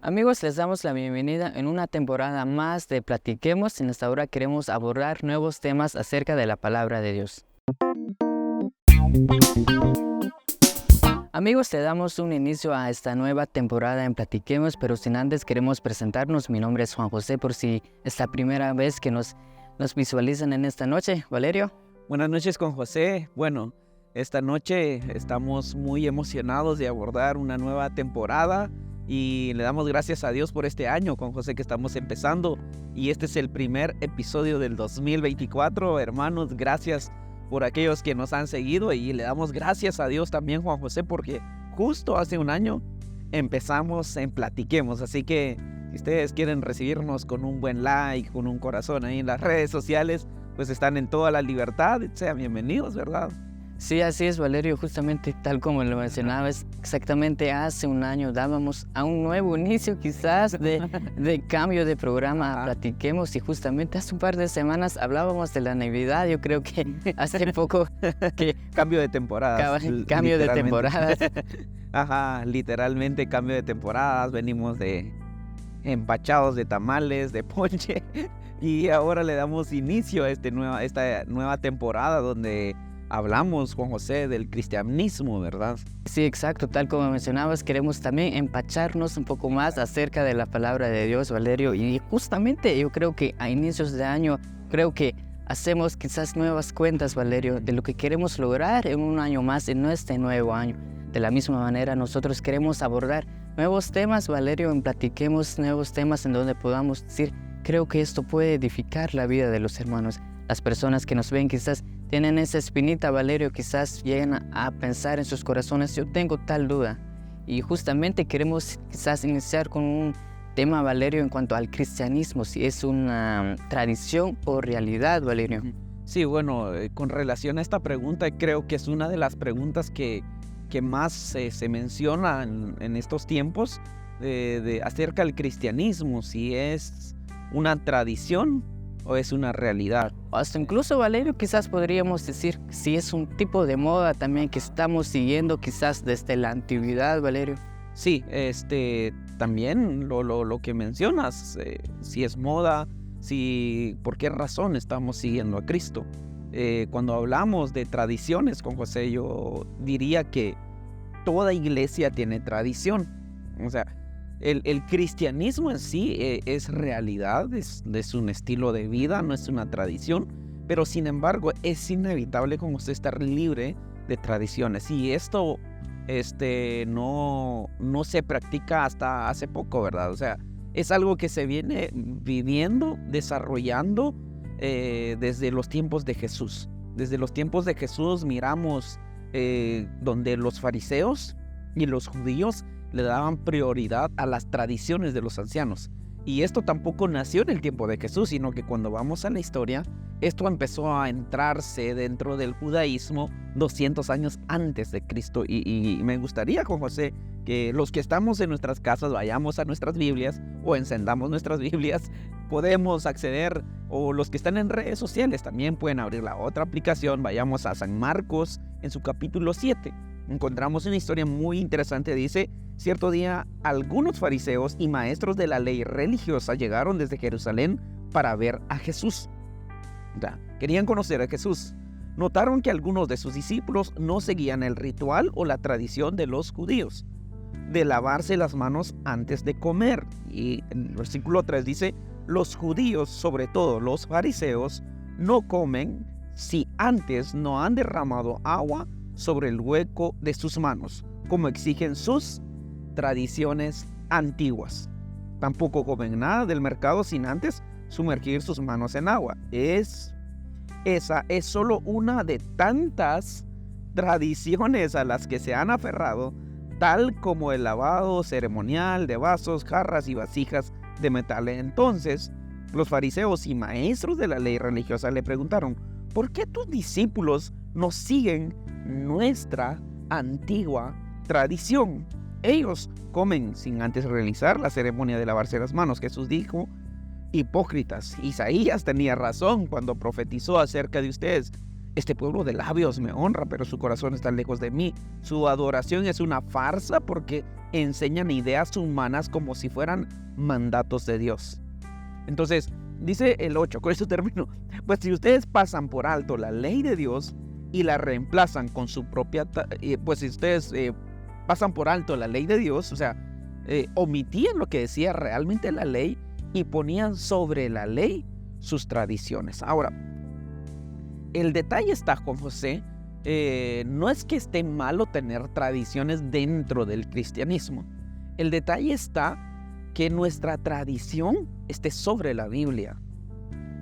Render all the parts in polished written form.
Amigos, les damos la bienvenida en una temporada más de Platiquemos. En esta hora queremos abordar nuevos temas acerca de la palabra de Dios. Amigos, le damos un inicio a esta nueva temporada en Platiquemos, pero sin antes queremos presentarnos. Mi nombre es Juan José, por si es la primera vez que nos visualizan en esta noche. Valerio. Buenas noches, Juan José. Bueno, esta noche estamos muy emocionados de abordar una nueva temporada y le damos gracias a Dios por este año, Juan José, que estamos empezando. Y este es el primer episodio del 2024. Hermanos, gracias por aquellos que nos han seguido y le damos gracias a Dios también, Juan José, porque justo hace un año empezamos en Platiquemos. Así que si ustedes quieren recibirnos con un buen like, con un corazón ahí en las redes sociales, pues están en toda la libertad. Sean bienvenidos, ¿verdad? Sí, así es, Valerio, justamente tal como lo mencionabas, exactamente hace un año dábamos a un nuevo inicio quizás de cambio de programa a Platiquemos, y justamente hace un par de semanas hablábamos de la Navidad. Yo creo que hace poco que... Cambio de temporadas. Cambio de temporadas. Ajá, literalmente cambio de temporadas. Venimos de empachados de tamales, de ponche, y ahora le damos inicio a esta nueva temporada donde hablamos, Juan José, del cristianismo, ¿verdad? Sí, exacto, tal como mencionabas, queremos también empacharnos un poco más acerca de la palabra de Dios, Valerio, y justamente yo creo que a inicios de año, creo que hacemos quizás nuevas cuentas, Valerio, de lo que queremos lograr en un año más, en este nuevo año. De la misma manera, nosotros queremos abordar nuevos temas, Valerio, en Platiquemos, nuevos temas en donde podamos decir, creo que esto puede edificar la vida de los hermanos. Las personas que nos ven quizás tienen esa espinita, Valerio, quizás llegan a pensar en sus corazones, yo tengo tal duda. Y justamente queremos quizás iniciar con un tema, Valerio, en cuanto al cristianismo, si es una tradición o realidad, Valerio. Sí, bueno, con relación a esta pregunta, creo que es una de las preguntas que más se menciona en estos tiempos acerca del cristianismo, si es una tradición o es una realidad. Hasta incluso, Valerio, quizás podríamos decir si es un tipo de moda también que estamos siguiendo quizás desde la antigüedad, Valerio. Sí, también lo que mencionas, si es moda, por qué razón estamos siguiendo a Cristo. Cuando hablamos de tradiciones, con José, yo diría que toda iglesia tiene tradición. O sea, el cristianismo en sí es realidad, es un estilo de vida, no es una tradición, pero sin embargo es inevitable como usted estar libre de tradiciones. Y esto no se practica hasta hace poco, ¿verdad? O sea, es algo que se viene viviendo, desarrollando desde los tiempos de Jesús. Desde los tiempos de Jesús miramos donde los fariseos y los judíos le daban prioridad a las tradiciones de los ancianos. Y esto tampoco nació en el tiempo de Jesús, sino que cuando vamos a la historia, esto empezó a entrarse dentro del judaísmo 200 años antes de Cristo. Y me gustaría, Juan José, que los que estamos en nuestras casas vayamos a nuestras Biblias o encendamos nuestras Biblias, podemos acceder, o los que están en redes sociales también pueden abrir la otra aplicación. Vayamos a San Marcos en su capítulo 7. Encontramos una historia muy interesante. Dice: cierto día, algunos fariseos y maestros de la ley religiosa llegaron desde Jerusalén para ver a Jesús. Querían conocer a Jesús. Notaron que algunos de sus discípulos no seguían el ritual o la tradición de los judíos de lavarse las manos antes de comer. Y en el versículo 3 dice: los judíos, sobre todo los fariseos, no comen si antes no han derramado agua sobre el hueco de sus manos, como exigen sus tradiciones antiguas. Tampoco comen nada del mercado sin antes sumergir sus manos en agua. Esa es solo una de tantas tradiciones a las que se han aferrado, tal como el lavado ceremonial de vasos, jarras y vasijas de metal. Entonces, los fariseos y maestros de la ley religiosa le preguntaron: ¿por qué tus discípulos no siguen nuestra antigua tradición? Ellos comen sin antes realizar la ceremonia de lavarse las manos. Jesús dijo: hipócritas, Isaías tenía razón cuando profetizó acerca de ustedes. Este pueblo de labios me honra, pero su corazón está lejos de mí. Su adoración es una farsa porque enseñan ideas humanas como si fueran mandatos de Dios. Entonces, dice el 8, con esto termino. Pues si ustedes pasan por alto la ley de Dios y la reemplazan con su propia... pues si ustedes pasan por alto la ley de Dios, o sea, omitían lo que decía realmente la ley y ponían sobre la ley sus tradiciones. Ahora, el detalle está, Juan José, no es que esté malo tener tradiciones dentro del cristianismo. El detalle está que nuestra tradición esté sobre la Biblia.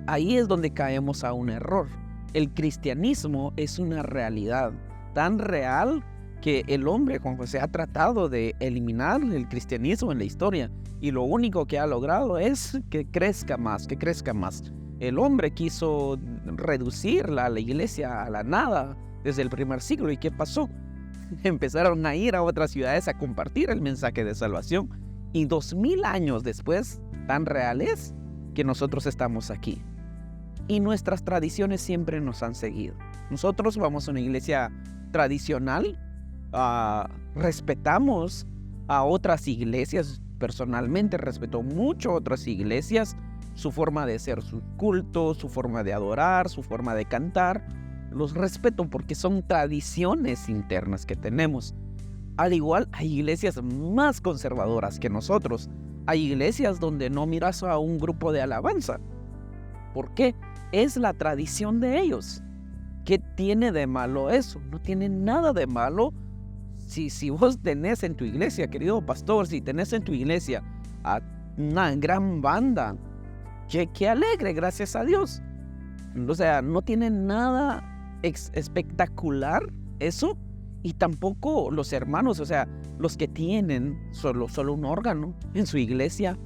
Ahí es donde caemos a un error. El cristianismo es una realidad tan real que el hombre, Juan José, ha tratado de eliminar el cristianismo en la historia y lo único que ha logrado es que crezca más, que crezca más. El hombre quiso reducir la iglesia a la nada desde el primer siglo. ¿Y qué pasó? Empezaron a ir a otras ciudades a compartir el mensaje de salvación. Y 2000 años después, tan real es que nosotros estamos aquí. Y nuestras tradiciones siempre nos han seguido. Nosotros vamos a una iglesia tradicional, respetamos a otras iglesias. Personalmente respeto mucho a otras iglesias, su forma de hacer su culto, su forma de adorar, su forma de cantar. Los respeto porque son tradiciones internas que tenemos. Al igual, hay iglesias más conservadoras que nosotros. Hay iglesias donde no miras a un grupo de alabanza. ¿Por qué? Es la tradición de ellos. ¿Qué tiene de malo eso? No tiene nada de malo. Si vos tenés en tu iglesia, querido pastor, si tenés en tu iglesia a una gran banda, qué alegre, gracias a Dios. O sea, no tiene nada espectacular eso. Y tampoco los hermanos, o sea, los que tienen solo un órgano en su iglesia,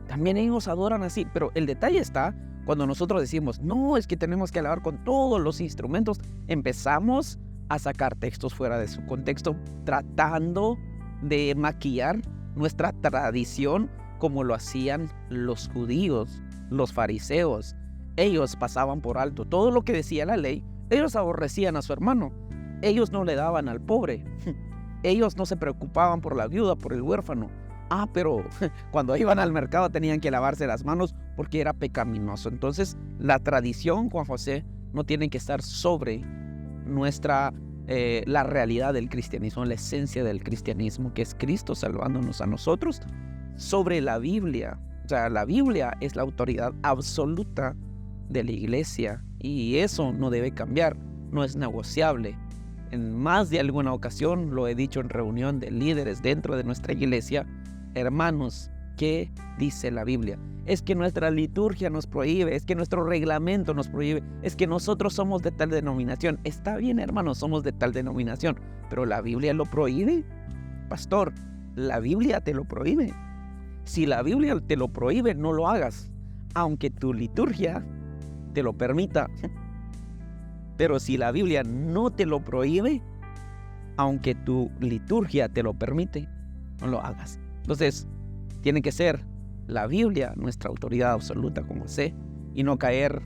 también ellos adoran así. Pero el detalle está cuando nosotros decimos, no, es que tenemos que alabar con todos los instrumentos. Empezamos a sacar textos fuera de su contexto, tratando de maquillar nuestra tradición como lo hacían los judíos, los fariseos. Ellos pasaban por alto todo lo que decía la ley. Ellos aborrecían a su hermano. Ellos no le daban al pobre. Ellos no se preocupaban por la viuda, por el huérfano. Pero cuando iban al mercado tenían que lavarse las manos porque era pecaminoso. Entonces, la tradición, Juan José, no tiene que estar sobre la realidad del cristianismo, la esencia del cristianismo, que es Cristo salvándonos a nosotros, sobre la Biblia. O sea, la Biblia es la autoridad absoluta de la iglesia y eso no debe cambiar, no es negociable. En más de alguna ocasión lo he dicho en reunión de líderes dentro de nuestra iglesia, hermanos, ¿qué dice la Biblia? Es que nuestra liturgia nos prohíbe, es que nuestro reglamento nos prohíbe, es que nosotros somos de tal denominación. Está bien, hermanos, somos de tal denominación, pero ¿la Biblia lo prohíbe? Pastor, la Biblia te lo prohíbe. Si la Biblia te lo prohíbe, no lo hagas, aunque tu liturgia te lo permita. Pero si la Biblia no te lo prohíbe, aunque tu liturgia te lo permite, no lo hagas. Entonces, tiene que ser la Biblia nuestra autoridad absoluta, como sé, y no caer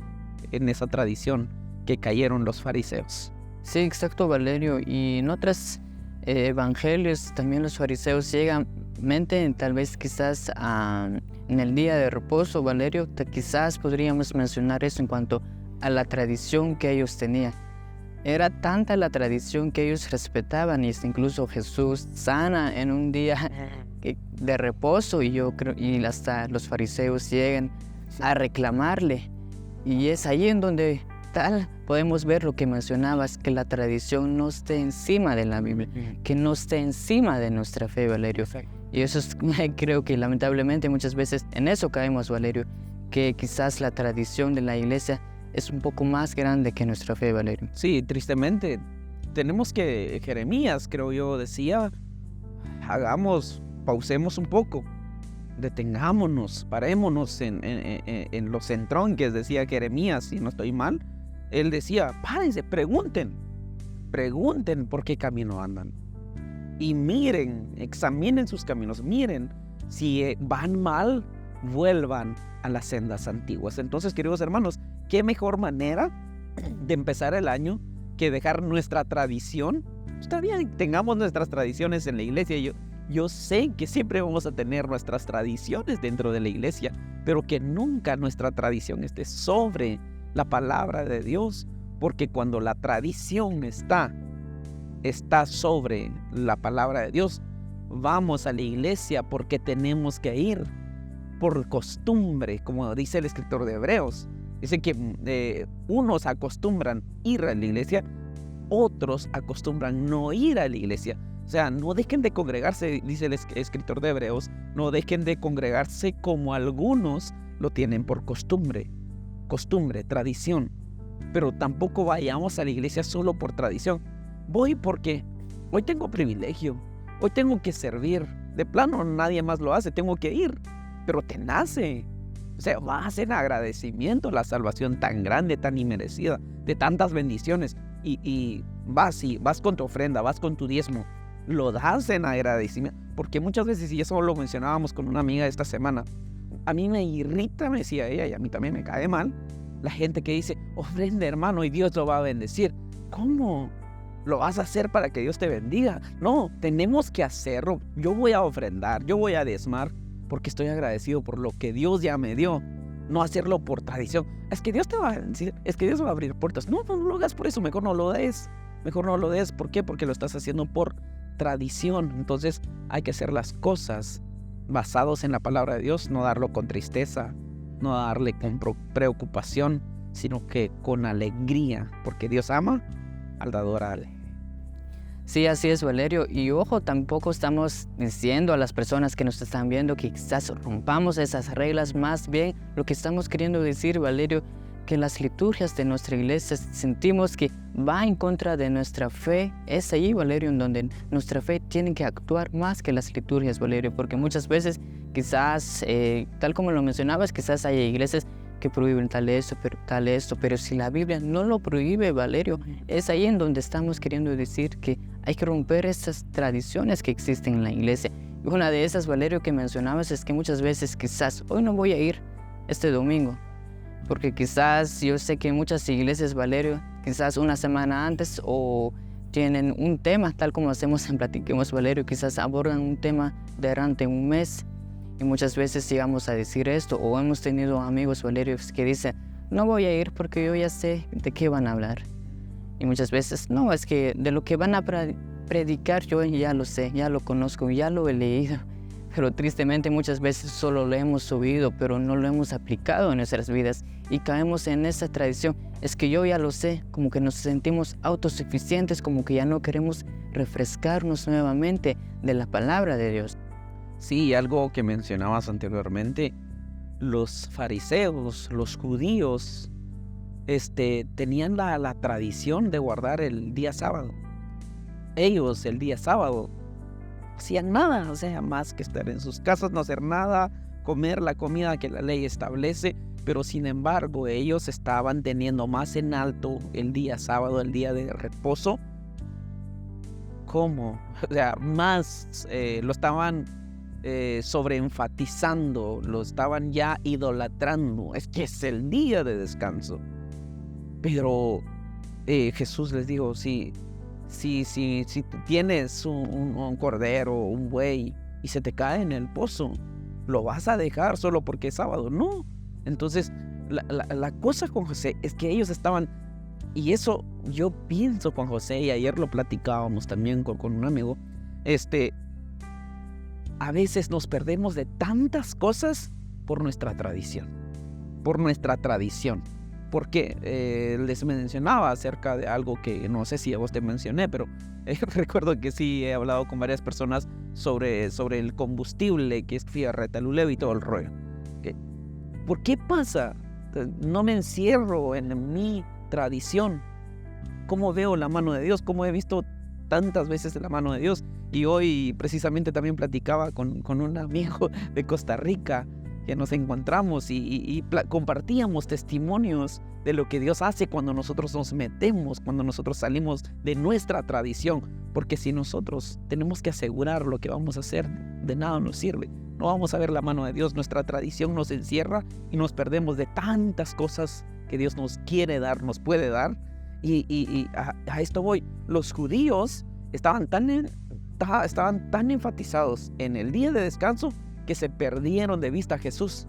en esa tradición que cayeron los fariseos. Sí, exacto, Valerio. Y en otros evangelios también los fariseos llegan tal vez quizás en el día de reposo, Valerio, quizás podríamos mencionar eso en cuanto a la tradición que ellos tenían. Era tanta la tradición que ellos respetaban, y incluso Jesús sana en un día de reposo, y yo creo, y hasta los fariseos llegan a reclamarle. Y es ahí en donde podemos ver lo que mencionabas, que la tradición no esté encima de la Biblia, que no esté encima de nuestra fe, Valerio. Y eso es, creo que lamentablemente muchas veces en eso caemos, Valerio, que quizás la tradición de la iglesia es un poco más grande que nuestra fe, Valerio. Sí, tristemente. Tenemos que, Jeremías, creo yo, decía, pausemos un poco, detengámonos, parémonos en los entronques, decía Jeremías, si no estoy mal. Él decía, párense, pregunten por qué camino andan. Y miren, examinen sus caminos, miren, si van mal, vuelvan a las sendas antiguas. Entonces, queridos hermanos, ¿qué mejor manera de empezar el año que dejar nuestra tradición. Está bien, tengamos nuestras tradiciones en la iglesia. Yo sé que siempre vamos a tener nuestras tradiciones dentro de la iglesia, pero que nunca nuestra tradición esté sobre la palabra de Dios, porque cuando la tradición está sobre la palabra de Dios, vamos a la iglesia porque tenemos que ir por costumbre, como dice el escritor de Hebreos. Dice que unos acostumbran ir a la iglesia, otros acostumbran no ir a la iglesia. O sea, no dejen de congregarse, dice el escritor de Hebreos, no dejen de congregarse como algunos lo tienen por costumbre, tradición. Pero tampoco vayamos a la iglesia solo por tradición. Voy porque hoy tengo privilegio, hoy tengo que servir. De plano nadie más lo hace, tengo que ir, pero te nace. O sea, vas en agradecimiento a la salvación tan grande, tan inmerecida, de tantas bendiciones. Y vas con tu ofrenda, vas con tu diezmo, lo das en agradecimiento. Porque muchas veces, y eso lo mencionábamos con una amiga esta semana, a mí me irrita, me decía ella, y a mí también me cae mal, la gente que dice, ofrenda hermano y Dios lo va a bendecir. ¿Cómo? ¿Lo vas a hacer para que Dios te bendiga? No, tenemos que hacerlo. Yo voy a ofrendar, yo voy a diezmar, porque estoy agradecido por lo que Dios ya me dio. No hacerlo por tradición. Es que Dios te va a bendecir, es que Dios va a abrir puertas. No lo hagas por eso, mejor no lo des. ¿Por qué? Porque lo estás haciendo por tradición. Entonces hay que hacer las cosas basados en la palabra de Dios, no darlo con tristeza, no darle con preocupación, sino que con alegría, porque Dios ama al dador alegre. Sí, así es, Valerio. Y ojo, tampoco estamos diciendo a las personas que nos están viendo que quizás rompamos esas reglas. Más bien, lo que estamos queriendo decir, Valerio, que las liturgias de nuestra iglesia sentimos que va en contra de nuestra fe. Es ahí, Valerio, en donde nuestra fe tiene que actuar más que las liturgias, Valerio, porque muchas veces quizás, tal como lo mencionabas, quizás hay iglesias que prohíben tal esto, pero si la Biblia no lo prohíbe, Valerio, es ahí en donde estamos queriendo decir que hay que romper esas tradiciones que existen en la iglesia. Y una de esas, Valerio, que mencionabas es que muchas veces quizás hoy no voy a ir este domingo, porque quizás yo sé que muchas iglesias, Valerio, quizás una semana antes o tienen un tema, tal como hacemos en Platiquemos, Valerio, quizás abordan un tema durante un mes. Y muchas veces llegamos a decir esto, o hemos tenido amigos, Valerio, que dicen, no voy a ir porque yo ya sé de qué van a hablar. Y muchas veces, no, es que de lo que van a predicar yo ya lo sé, ya lo conozco, ya lo he leído. Pero tristemente muchas veces solo lo hemos oído, pero no lo hemos aplicado en nuestras vidas. Y caemos en esa tradición, es que yo ya lo sé, como que nos sentimos autosuficientes, como que ya no queremos refrescarnos nuevamente de la palabra de Dios. Sí, algo que mencionabas anteriormente, los fariseos, los judíos, tenían la tradición de guardar el día sábado. Ellos el día sábado hacían nada, o sea, más que estar en sus casas, no hacer nada, comer la comida que la ley establece, pero sin embargo ellos estaban teniendo más en alto el día sábado, el día de reposo. ¿Cómo? O sea, más lo estaban sobreenfatizando, lo estaban ya idolatrando. Es que es el día de descanso. Pero Jesús les dijo, si tú tienes un cordero, un buey, y se te cae en el pozo, ¿lo vas a dejar solo porque es sábado? No. Entonces, la cosa con José es que ellos estaban, y eso yo pienso con José, y ayer lo platicábamos también con un amigo, a veces nos perdemos de tantas cosas por nuestra tradición. Porque les mencionaba acerca de algo que no sé si a vos te mencioné, pero recuerdo que sí he hablado con varias personas sobre el combustible, que es fierretaluleo y todo el rollo. ¿Por qué pasa? No me encierro en mi tradición. ¿Cómo veo la mano de Dios? ¿Cómo he visto tantas veces la mano de Dios? Y hoy precisamente también platicaba con un amigo de Costa Rica que nos encontramos y compartíamos testimonios de lo que Dios hace cuando nosotros nos metemos, cuando nosotros salimos de nuestra tradición. Porque si nosotros tenemos que asegurar lo que vamos a hacer, de nada nos sirve. No vamos a ver la mano de Dios, nuestra tradición nos encierra y nos perdemos de tantas cosas que Dios nos quiere dar, nos puede dar. Y a esto voy. Los judíos estaban tan enfatizados en el día de descanso que se perdieron de vista a Jesús,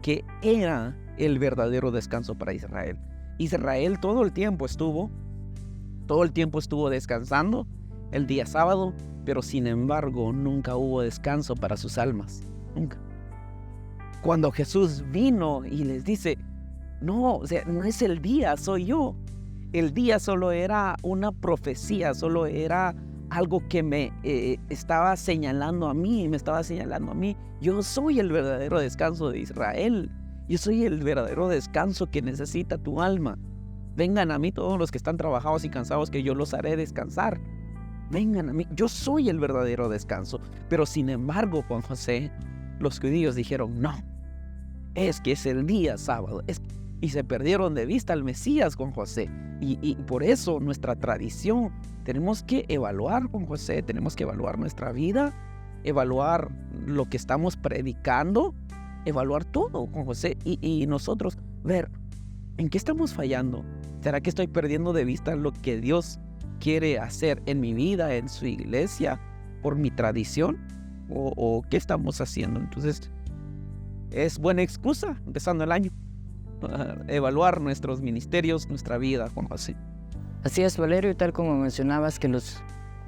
que era el verdadero descanso para Israel. Israel todo el tiempo estuvo descansando el día sábado, pero sin embargo nunca hubo descanso para sus almas, nunca. Cuando Jesús vino y les dice, no, o sea, no es el día, soy yo. El día solo era una profecía, solo era algo que me estaba señalando a mí, Yo soy el verdadero descanso de Israel. Yo soy el verdadero descanso que necesita tu alma. Vengan a mí todos los que están trabajados y cansados, que yo los haré descansar. Vengan a mí, yo soy el verdadero descanso. Pero sin embargo, Juan José, los judíos dijeron, no, es que es el día sábado. Y se perdieron de vista al Mesías, Juan José. Y por eso nuestra tradición, tenemos que evaluar, Juan José, tenemos que evaluar nuestra vida, evaluar lo que estamos predicando, evaluar todo, Juan José, y nosotros ver en qué estamos fallando. ¿Será que estoy perdiendo de vista lo que Dios quiere hacer en mi vida, en su iglesia, por mi tradición? ¿O qué estamos haciendo? Entonces, es buena excusa, empezando el año, para evaluar nuestros ministerios, nuestra vida, Juan José. Así es, Valerio, y tal como mencionabas que los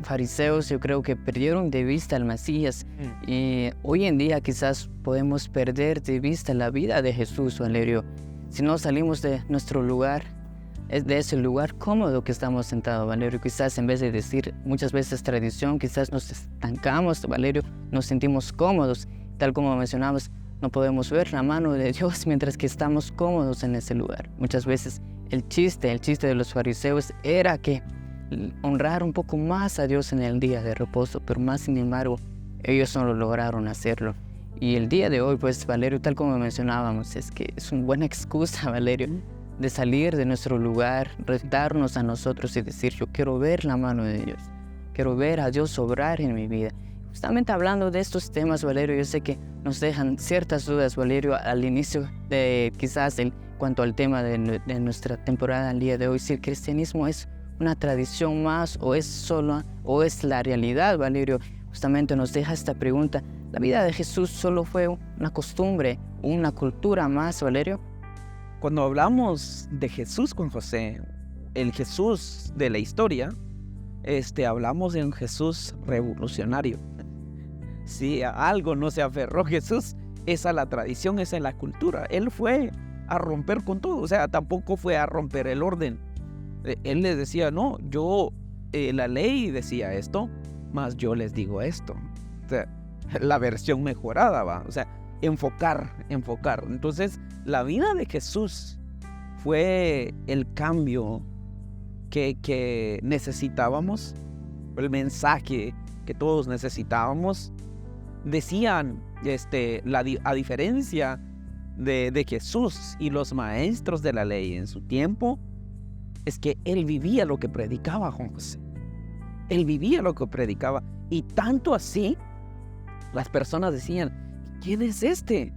fariseos yo creo que perdieron de vista al Mesías, y hoy en día quizás podemos perder de vista la vida de Jesús, Valerio, si no salimos de nuestro lugar, de ese lugar cómodo que estamos sentados, Valerio. Quizás en vez de decir muchas veces tradición, quizás nos estancamos, Valerio, nos sentimos cómodos, tal como mencionabas, no podemos ver la mano de Dios mientras que estamos cómodos en ese lugar. Muchas veces el chiste de los fariseos era que honrar un poco más a Dios en el día de reposo, pero más sin embargo, ellos no lo lograron hacerlo. Y el día de hoy, pues, Valerio, tal como mencionábamos, es que es una buena excusa, Valerio, de salir de nuestro lugar, retarnos a nosotros y decir, yo quiero ver la mano de Dios, quiero ver a Dios obrar en mi vida. Justamente hablando de estos temas, Valerio, yo sé que nos dejan ciertas dudas, Valerio, al inicio de quizás en cuanto al tema de nuestra temporada al día de hoy, si el cristianismo es una tradición más o es la realidad, Valerio. Justamente nos deja esta pregunta, ¿la vida de Jesús solo fue una costumbre, una cultura más, Valerio? Cuando hablamos de Jesús, Juan José, el Jesús de la historia, hablamos de un Jesús revolucionario. Si a algo no se aferró Jesús, es a la tradición, es a la cultura. Él fue a romper con todo, o sea, tampoco fue a romper el orden. Él les decía, no, la ley decía esto, mas yo les digo esto. O sea, la versión mejorada, va. O sea, enfocar. Entonces, la vida de Jesús fue el cambio que necesitábamos, el mensaje que todos necesitábamos. Decían, a diferencia de Jesús y los maestros de la ley en su tiempo, es que él vivía lo que predicaba, Juan José. Él vivía lo que predicaba. Y tanto así, las personas decían, ¿quién es este?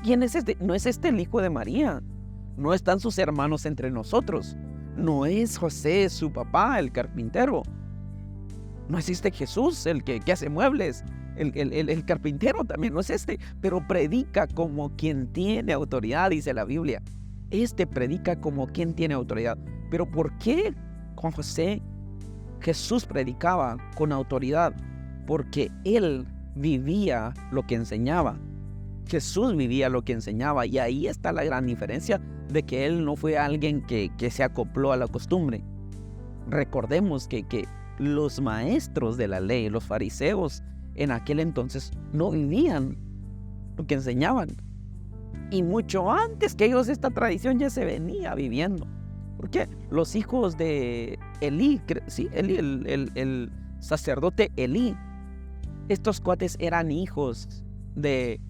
¿Quién es este? No es el hijo de María. No están sus hermanos entre nosotros. No es José, su papá, el carpintero. No es Jesús, el que hace muebles. El carpintero también no es pero predica como quien tiene autoridad, dice la Biblia. Predica como quien tiene autoridad. Pero ¿por qué, Juan José, Jesús predicaba con autoridad? Porque él vivía lo que enseñaba. Jesús vivía lo que enseñaba, y ahí está la gran diferencia de que él no fue alguien que se acopló a la costumbre. Recordemos que los maestros de la ley, los fariseos, en aquel entonces no vivían lo que enseñaban. Y mucho antes que ellos, esta tradición ya se venía viviendo. ¿Por qué? Los hijos de Elí, el sacerdote Elí, estos cuates eran hijos de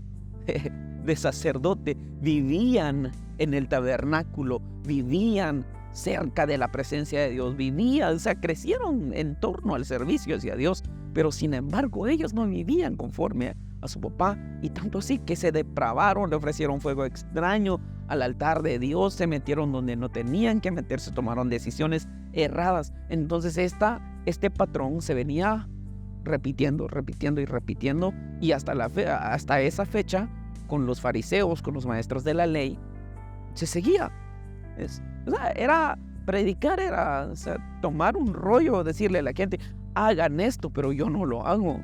sacerdote, vivían en el tabernáculo, vivían cerca de la presencia de Dios, vivían, o sea, crecieron en torno al servicio hacia Dios, pero sin embargo ellos no vivían conforme a su papá, y tanto así que se depravaron, le ofrecieron fuego extraño al altar de Dios, se metieron donde no tenían que meterse, tomaron decisiones erradas. Entonces este patrón se venía repitiendo y repitiendo, y hasta esa fecha, con los fariseos, con los maestros de la ley, se seguía. Era predicar, era tomar un rollo, decirle a la gente, hagan esto, pero yo no lo hago.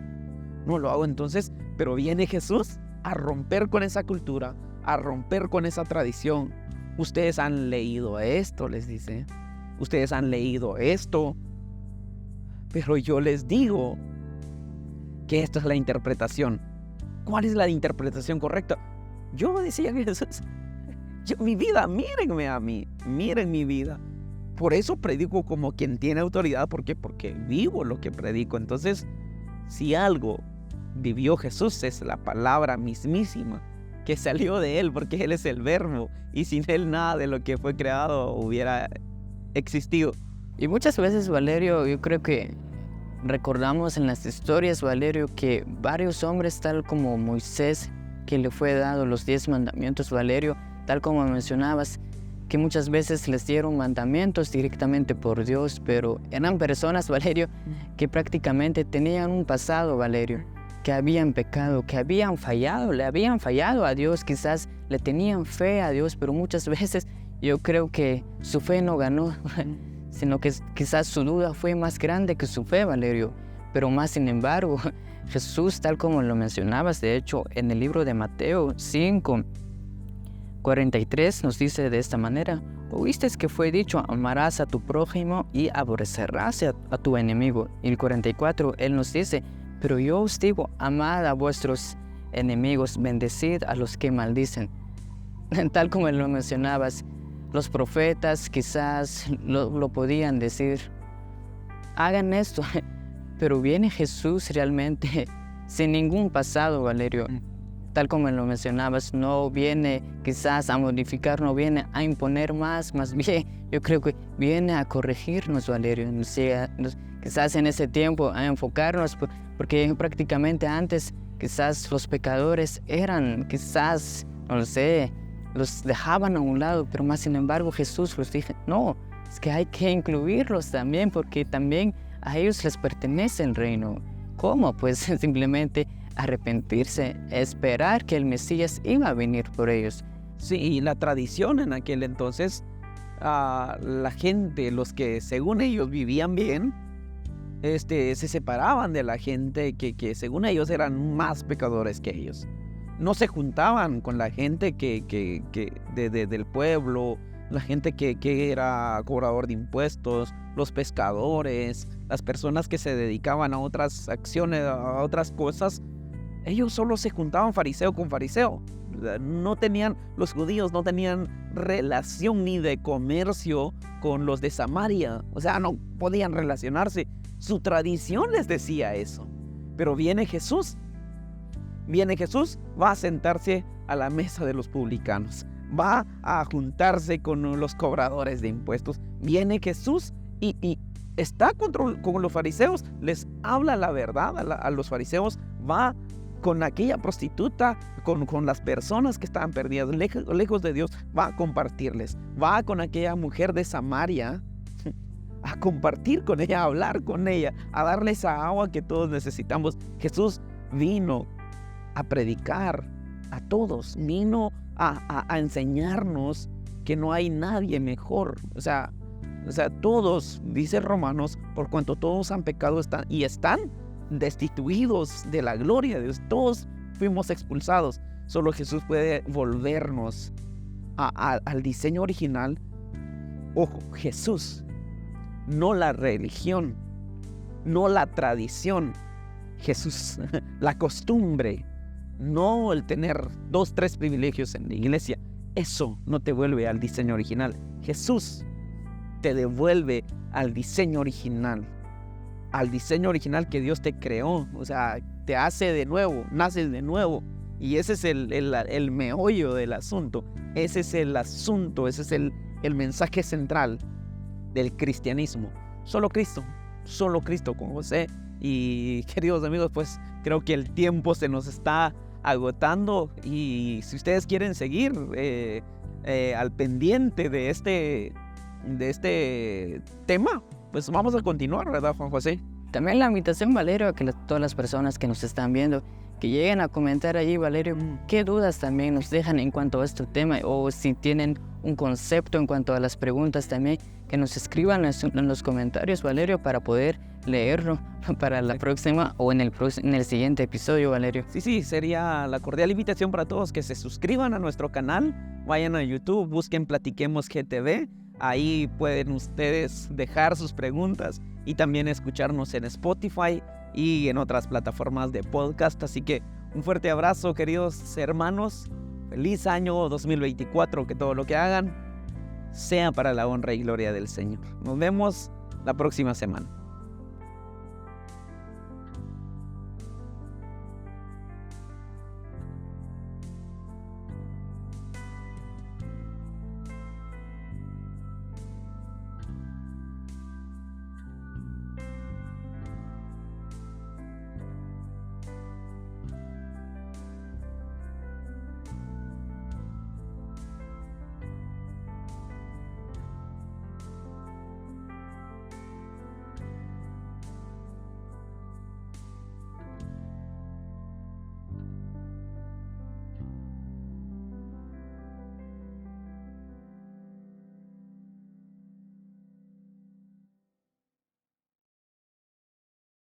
Entonces, pero viene Jesús a romper con esa cultura, a romper con esa tradición. Ustedes han leído esto, les dice. Ustedes han leído esto, pero yo les digo que esta es la interpretación. ¿Cuál es la interpretación correcta? Yo decía que Jesús, mi vida, mírenme a mí, miren mi vida. Por eso predico como quien tiene autoridad. ¿Por qué? Porque vivo lo que predico. Entonces, si algo vivió Jesús, es la palabra mismísima que salió de Él, porque Él es el verbo, y sin Él nada de lo que fue creado hubiera existido. Y muchas veces, Valerio, yo creo que recordamos en las historias, Valerio, que varios hombres, tal como Moisés, que le fue dado los 10 mandamientos, Valerio, tal como mencionabas, que muchas veces les dieron mandamientos directamente por Dios, pero eran personas, Valerio, que prácticamente tenían un pasado, Valerio, que habían pecado, que habían fallado, le habían fallado a Dios, quizás le tenían fe a Dios, pero muchas veces yo creo que su fe no ganó, sino que quizás su duda fue más grande que su fe, Valerio. Pero más sin embargo, Jesús, tal como lo mencionabas, de hecho, en el libro de Mateo 5:43 nos dice de esta manera: oíste que fue dicho, amarás a tu prójimo y aborrecerás a tu enemigo. Y el 44, Él nos dice, pero yo os digo, amad a vuestros enemigos, bendecid a los que maldicen. Tal como lo mencionabas, los profetas quizás lo podían decir, hagan esto, pero viene Jesús realmente sin ningún pasado, Valerio. Tal como lo mencionabas, no viene quizás a modificar, no viene a imponer más bien, yo creo que viene a corregirnos, Valerio. Quizás en ese tiempo a enfocarnos, porque prácticamente antes quizás los pecadores eran, quizás, no lo sé, los dejaban a un lado, pero más sin embargo Jesús los dice, no, es que hay que incluirlos también, porque también a ellos les pertenece el reino. ¿Cómo? Pues simplemente arrepentirse, esperar que el Mesías iba a venir por ellos. Sí, y la tradición en aquel entonces, la gente, los que según ellos vivían bien, se separaban de la gente que según ellos eran más pecadores que ellos. No se juntaban con la gente del pueblo, la gente que era cobrador de impuestos, los pescadores, las personas que se dedicaban a otras acciones, a otras cosas. Ellos solo se juntaban fariseo con fariseo. Los judíos no tenían relación ni de comercio con los de Samaria. O sea, no podían relacionarse. Su tradición les decía eso. Pero viene Jesús, va a sentarse a la mesa de los publicanos, va a juntarse con los cobradores de impuestos. Viene Jesús y está con los fariseos, les habla la verdad a los fariseos, va con aquella prostituta, con las personas que estaban perdidas, lejos de Dios, va a compartirles, va con aquella mujer de Samaria, a compartir con ella, a hablar con ella, a darle esa agua que todos necesitamos. Jesús vino a predicar a todos, vino a enseñarnos que no hay nadie mejor. O sea, todos, dice Romanos, por cuanto todos han pecado están destituidos de la gloria de Dios. Todos fuimos expulsados. Solo Jesús puede volvernos al diseño original. Ojo, Jesús, no la religión, no la tradición. Jesús, la costumbre, no el tener 2, 3 privilegios en la iglesia. Eso no te vuelve al diseño original. Jesús te devuelve al diseño original que Dios te creó. O sea, te hace de nuevo, naces de nuevo. Y ese es el meollo del asunto. Ese es el asunto, ese es el mensaje central del cristianismo. Solo Cristo con José. Y queridos amigos, pues creo que el tiempo se nos está agotando, y si ustedes quieren seguir al pendiente de este tema, pues vamos a continuar, ¿verdad, Juan José? También la invitación, Valerio, a que todas las personas que nos están viendo, que lleguen a comentar allí, Valerio, qué dudas también nos dejan en cuanto a este tema, o si tienen un concepto en cuanto a las preguntas también, que nos escriban en los comentarios, Valerio, para poder leerlo para la próxima o en el siguiente episodio, Valerio. Sí, sería la cordial invitación para todos que se suscriban a nuestro canal, vayan a YouTube, busquen Platiquemos GTV, ahí pueden ustedes dejar sus preguntas y también escucharnos en Spotify y en otras plataformas de podcast. Así que un fuerte abrazo, queridos hermanos. Feliz año 2024, que todo lo que hagan sea para la honra y gloria del Señor. Nos vemos la próxima semana.